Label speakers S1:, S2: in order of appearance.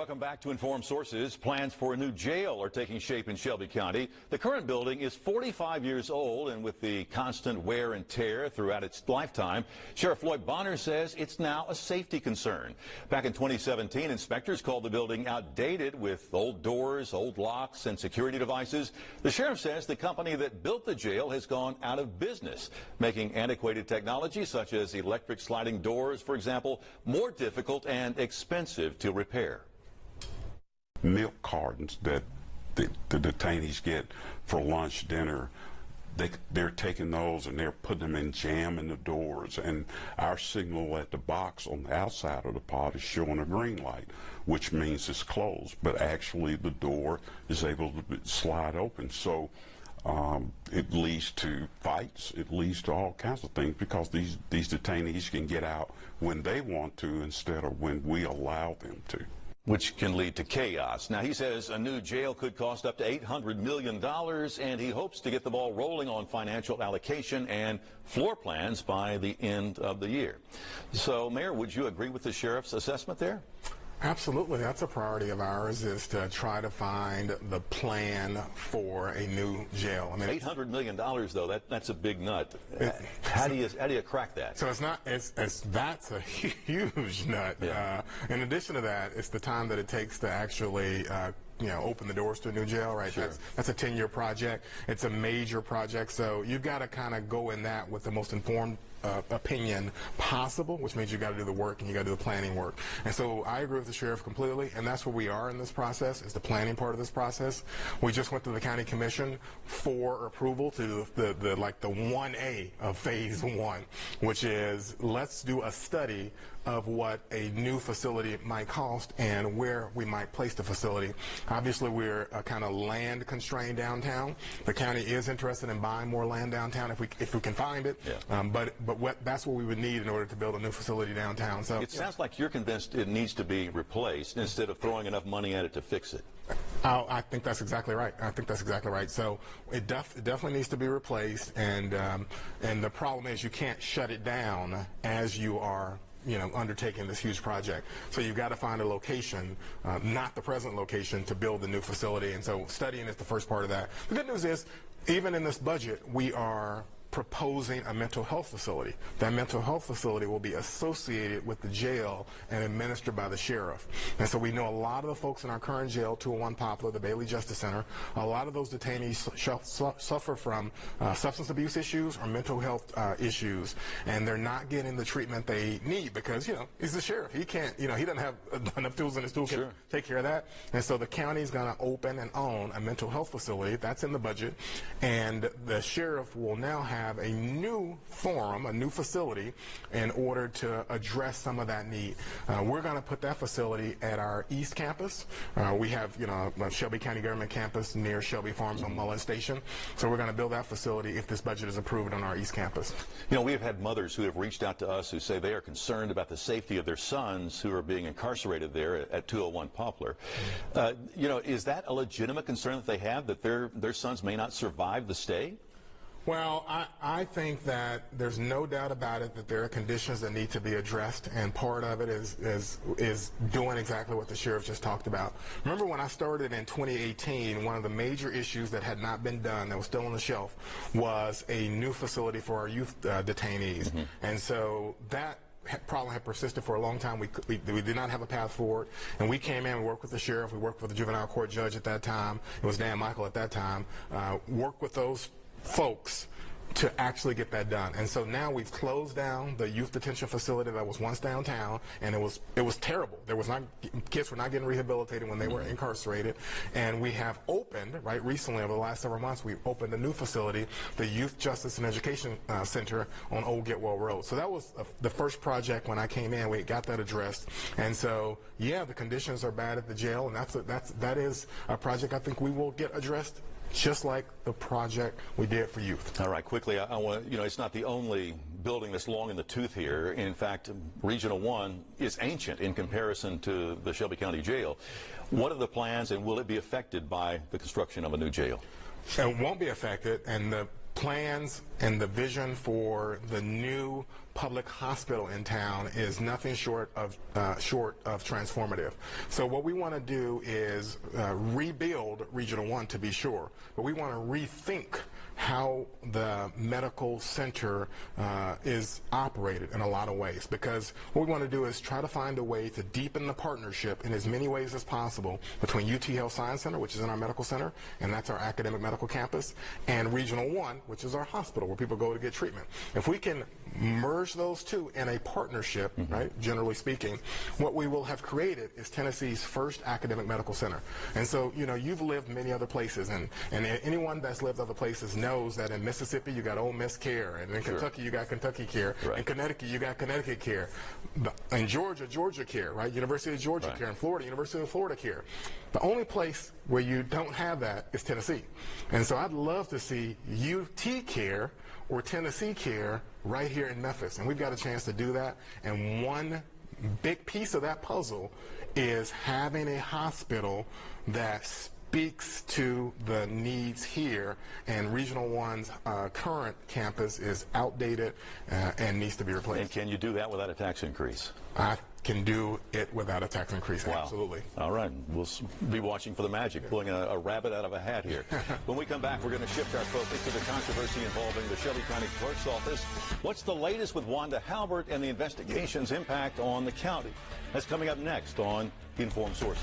S1: Welcome back to Informed Sources. Plans for a new jail are taking shape in Shelby County. The current building is 45 years old, and with the constant wear and tear throughout its lifetime, Sheriff Floyd Bonner says it's now a safety concern. Back in 2017, inspectors called the building outdated with old doors, old locks, and security devices. The sheriff says the company that built the jail has gone out of business, making antiquated technology such as electric sliding doors, for example, more difficult and expensive to repair.
S2: Milk cartons that the detainees get for lunch, dinner, they're taking those and they're putting them in jam in the doors, and our signal at the box on the outside of the pod is showing a green light, which means it's closed, but actually the door is able to slide open. So it leads to fights, it leads to all kinds of things, because these detainees can get out when they want to instead of when we allow them to,
S1: which can lead to chaos. Now, he says a new jail could cost up to $800 million, and he hopes to get the ball rolling on financial allocation and floor plans by the end of the year. So, Mayor, would you agree with the sheriff's assessment there?
S3: Absolutely. That's a priority of ours, is to try to find the plan for a new jail. I mean,
S1: $800 million, though, that's a big nut. How do you crack that?
S3: So that's a huge nut.
S1: Yeah.
S3: In addition to that, it's the time that it takes to actually open the doors to a new jail, right?
S1: Sure.
S3: That's a 10-year project. It's a major project, so you've got to kind of go in that with the most informed opinion possible, which means you got to do the work and you got to do the planning work. And so I agree with the sheriff completely, and that's where we are in this process, is the planning part of this process. We just went to the county commission for approval to the 1A of phase 1, which is let's do a study of what a new facility might cost and where we might place the facility. Obviously, we're kind of land constrained downtown. The county is interested in buying more land downtown if we can find it.
S1: Yeah.
S3: But that's what we would need in order to build a new facility downtown. So
S1: it sounds like you're convinced it needs to be replaced instead of throwing enough money at it to fix it.
S3: I think that's exactly right. So it definitely needs to be replaced, and the problem is you can't shut it down as you are undertaking this huge project. So you've got to find a location, not the present location, to build the new facility. And so studying is the first part of that. The good news is, even in this budget, we are proposing a mental health facility. That mental health facility will be associated with the jail and administered by the sheriff. And so we know a lot of the folks in our current jail, 201 Poplar, the Bailey Justice Center, a lot of those detainees suffer from substance abuse issues or mental health issues, and they're not getting the treatment they need because, he's the sheriff. He can't, he doesn't have enough tools in his toolkit to take care of that. And so the county's going to open and own a mental health facility. That's in the budget. And the sheriff will now have a new forum, a new facility, in order to address some of that need. We're going to put that facility at our East Campus. We have, a Shelby County Government Campus near Shelby Farms on Mullen Station. So we're going to build that facility if this budget is approved on our East Campus.
S1: We have had mothers who have reached out to us who say they are concerned about the safety of their sons who are being incarcerated there at 201 Poplar. Is that a legitimate concern that they have, that their sons may not survive the stay?
S3: Well, I think that there's no doubt about it that there are conditions that need to be addressed, and part of it is doing exactly what the sheriff just talked about. Remember, when I started in 2018, one of the major issues that had not been done, that was still on the shelf, was a new facility for our youth detainees. Mm-hmm. And so that problem had persisted for a long time. We did not have a path forward, and we came in, we worked with the sheriff, we worked with the juvenile court judge at that time, it was Dan Michael at that time, worked with those folks to actually get that done. And so now we've closed down the youth detention facility that was once downtown, and it was terrible. Kids were not getting rehabilitated when they were incarcerated. And we have opened, recently, over the last several months, we've opened a new facility, the Youth Justice and Education Center on Old Getwell Road. So that was the first project when I came in. We got that addressed. And so, yeah, the conditions are bad at the jail, and that is a project I think we will get addressed, just like the project we did for youth.
S1: All right, quickly, I want it's not the only building that's long in the tooth here. In fact, Regional 1 is ancient in comparison to the Shelby County Jail. What are the plans, and will it be affected by the construction of a new jail?
S3: It won't be affected, and the plans and the vision for the new public hospital in town is nothing short of transformative. So what we want to do is rebuild Regional 1, to be sure, but we want to rethink how the medical center is operated in a lot of ways, because what we want to do is try to find a way to deepen the partnership in as many ways as possible between UT Health Science Center, which is in our medical center, and that's our academic medical campus, and Regional 1, which is our hospital where people go to get treatment. If we can merge those two in a partnership, right, generally speaking, what we will have created is Tennessee's first academic medical center. And so, you know, you've lived many other places, and anyone that's lived other places knows that in Mississippi you got Ole Miss Care, and in Kentucky you got Kentucky Care, in Connecticut you got Connecticut Care, in Georgia, Georgia Care, right, University of Georgia Care, in Florida, University of Florida Care. The only place where you don't have that is Tennessee. And so I'd love to see UT Care or Tennessee Care right here in Memphis, and we've got a chance to do that. And one big piece of that puzzle is having a hospital that speaks to the needs here, and Regional 1's current campus is outdated and needs to be replaced.
S1: And can you do that without a tax increase?
S3: I can do it without a tax increase, absolutely.
S1: All right, we'll be watching for the magic, pulling a rabbit out of a hat here. When we come back, we're going to shift our focus to the controversy involving the Shelby County Clerk's Office. What's the latest with Wanda Halbert and the investigation's impact on the county? That's coming up next on Informed Sources.